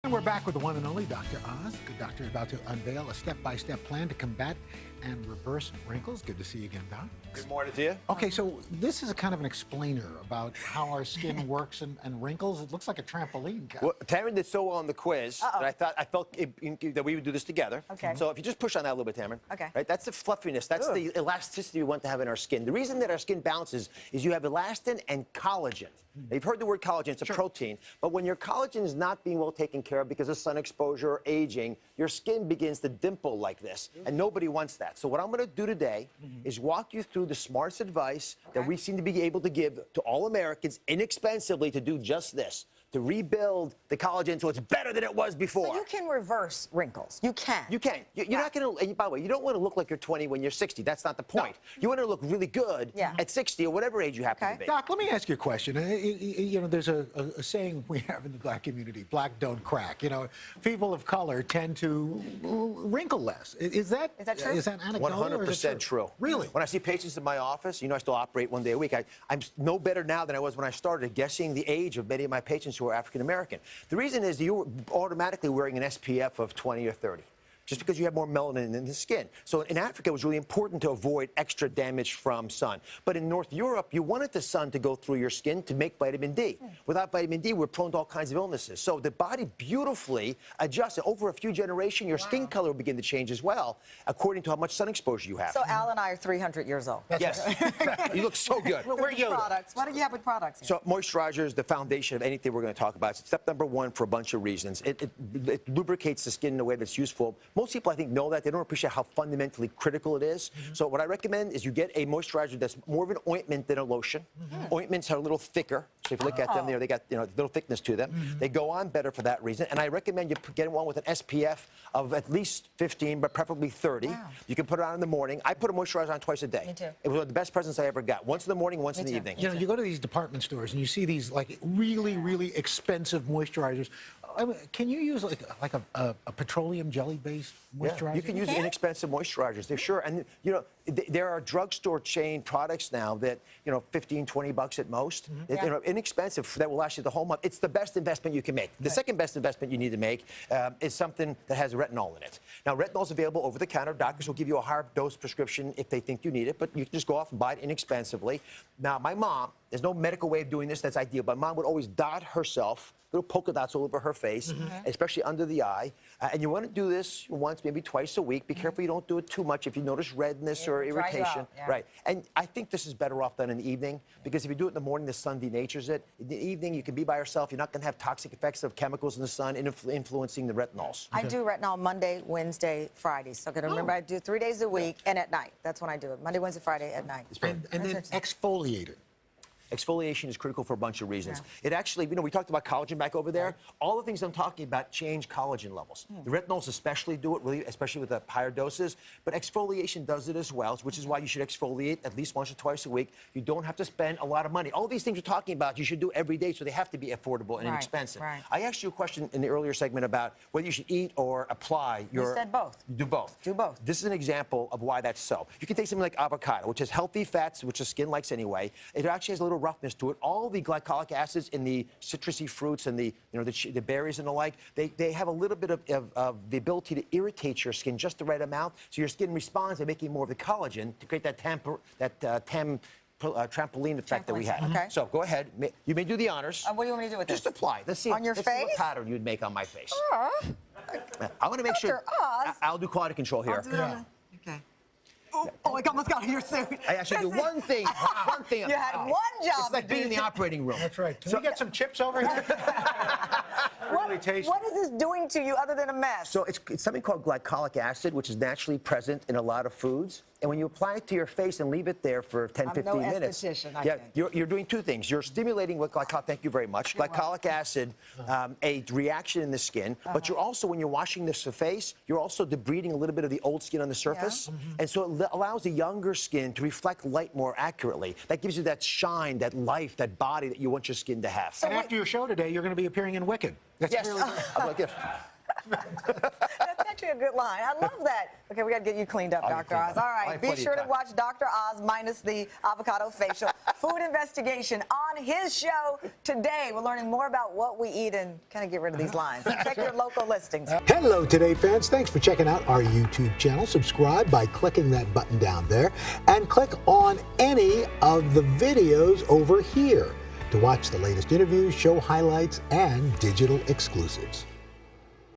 And we're back with the one and only Dr. Oz. The good doctor is about to unveil a step-by-step plan to combat and reverse wrinkles. Good to see you again, Doc. Good morning to you. Okay, so this is a kind of an explainer about how our skin works and wrinkles. It looks like a trampoline. Well, Tamron did so well on the quiz that I felt that we would do this together. Okay. So if you just push on that a little bit, Tamron. Okay. Right, that's the fluffiness. That's the elasticity we want to have in our skin. The reason that our skin bounces is you have elastin and collagen. Now, you've heard the word collagen. It's a protein. But when your collagen is not being well taken care of because of sun exposure or aging, your skin begins to dimple like this. And nobody wants that. So what I'm going to do today is walk you through the smartest advice that we seem to be able to give to all Americans inexpensively to do just this, to rebuild the collagen so it's better than it was before. So you can reverse wrinkles. You can. You can. You're not going to, and by the way, you don't want to look like you're 20 when you're 60. That's not the point. No. You want to look really good at 60 or whatever age you happen to be. Doc, let me ask you a question. You know, there's a saying we have in the black community, black don't crack. You know, people of color tend to wrinkle less. Is that true? Is that anecdotal? 100% true. Really? When I see patients in my office, you know, I still operate 1 day a week. I'm no better now than I was when I started guessing the age of many of my patients who are African American. The reason is you're automatically wearing an SPF of 20 or 30. Just because you have more melanin in the skin. So in Africa, it was really important to avoid extra damage from sun. But in North Europe, you wanted the sun to go through your skin to make vitamin D. Without vitamin D, we're prone to all kinds of illnesses. So the body beautifully adjusts. Over a few generations, your skin color will begin to change as well, according to how much sun exposure you have. So Al and I are 300 years old. Yes. You look so good. We're products. What do you have with products here? So moisturizer is the foundation of anything we're going to talk about. It's step number one for a bunch of reasons. It lubricates the skin in a way that's useful. Most people, I think, know that. They don't appreciate how fundamentally critical it is. So what I recommend is you get a moisturizer that's more of an ointment than a lotion. Ointments are a little thicker. So if you look at them, they got a little thickness to them. They go on better for that reason. And I recommend you get one with an SPF of at least 15, but preferably 30. You can put it on in the morning. I put a moisturizer on twice a day. Me too. It was one of the best presents I ever got. Once in the morning, once in the evening. You know, you go to these department stores and you see these like really expensive moisturizers. I mean, can you use like a petroleum jelly-based moisturizer? Yeah, you can use inexpensive moisturizers. They're sure. And, you know, there are drugstore chain products now that, you know, 15, 20 bucks at most. You know, inexpensive that will last you the whole month. It's the best investment you can make. The second best investment you need to make is something that has retinol in it. Now, retinol is available over the counter. Doctors will give you a higher dose prescription if they think you need it, but you can just go off and buy it inexpensively. Now, my mom, there's no medical way of doing this that's ideal, but mom would always dot herself, little polka dots all over her face, especially under the eye. And you want to do this once, maybe twice a week. Be careful you don't do it too much if you notice redness or irritation. Right. And I think this is better off done in the evening, because if you do it in the morning, the sun denatures it. In the evening, you can be by yourself. You're not going to have toxic effects of chemicals in the sun influencing the retinols. I do retinol Monday, Wednesday, Friday. So remember, I do 3 days a week and at night. That's when I do it. Monday, Wednesday, Friday at night. And then exfoliate it. Exfoliation is critical for a bunch of reasons. It actually, you know, we talked about collagen back over there. All the things I'm talking about change collagen levels. The retinols especially do it, really, especially with the higher doses. But exfoliation does it as well, which is why you should exfoliate at least once or twice a week. You don't have to spend a lot of money. All these things we're talking about, you should do every day, so they have to be affordable and inexpensive. I asked you a question in the earlier segment about whether you should eat or apply your... You said both. Do both. Do both. This is an example of why that's so. You can take something like avocado, which has healthy fats, which the skin likes anyway. It actually has a little roughness to it. All the glycolic acids in the citrusy fruits and the berries and the like, they have a little bit of the ability to irritate your skin just the right amount, so your skin responds by making more of the collagen to create that trampoline effect that we have. So go ahead. You may do the honors. What do you want me to do with this? Just apply. Let's see. On your face? See what pattern you'd make on my face. I want to make sure. I'll do quality control here. Okay. Oh, I almost got in your suit. I actually do one thing. One thing. You had one job. It's like being in the operating room. That's right. Can we get some chips over here? Really tasty. What is this doing to you other than a mess? So it's something called glycolic acid, which is naturally present in a lot of foods. And when you apply it to your face and leave it there for 10, 15 minutes, you're doing two things. You're stimulating with glycolic, thank you very much, glycolic acid, a reaction in the skin, but you're also, when you're washing this face, you're also debriding a little bit of the old skin on the surface. And so it allows the younger skin to reflect light more accurately. That gives you that shine, that life, that body that you want your skin to have. So after your show today, you're going to be appearing in Wicked. That's yes. really I'm like, yes. That's actually a good line. I love that. Okay, we got to get you cleaned up, Dr. Oz. All right, be sure to watch Dr. Oz minus the avocado facial. Food investigation on his show today. We're learning more about what we eat and kind of get rid of these lines. Check your local listings. Hello, Today fans. Thanks for checking out our YouTube channel. Subscribe by clicking that button down there and click on any of the videos over here to watch the latest interviews, show highlights, and digital exclusives.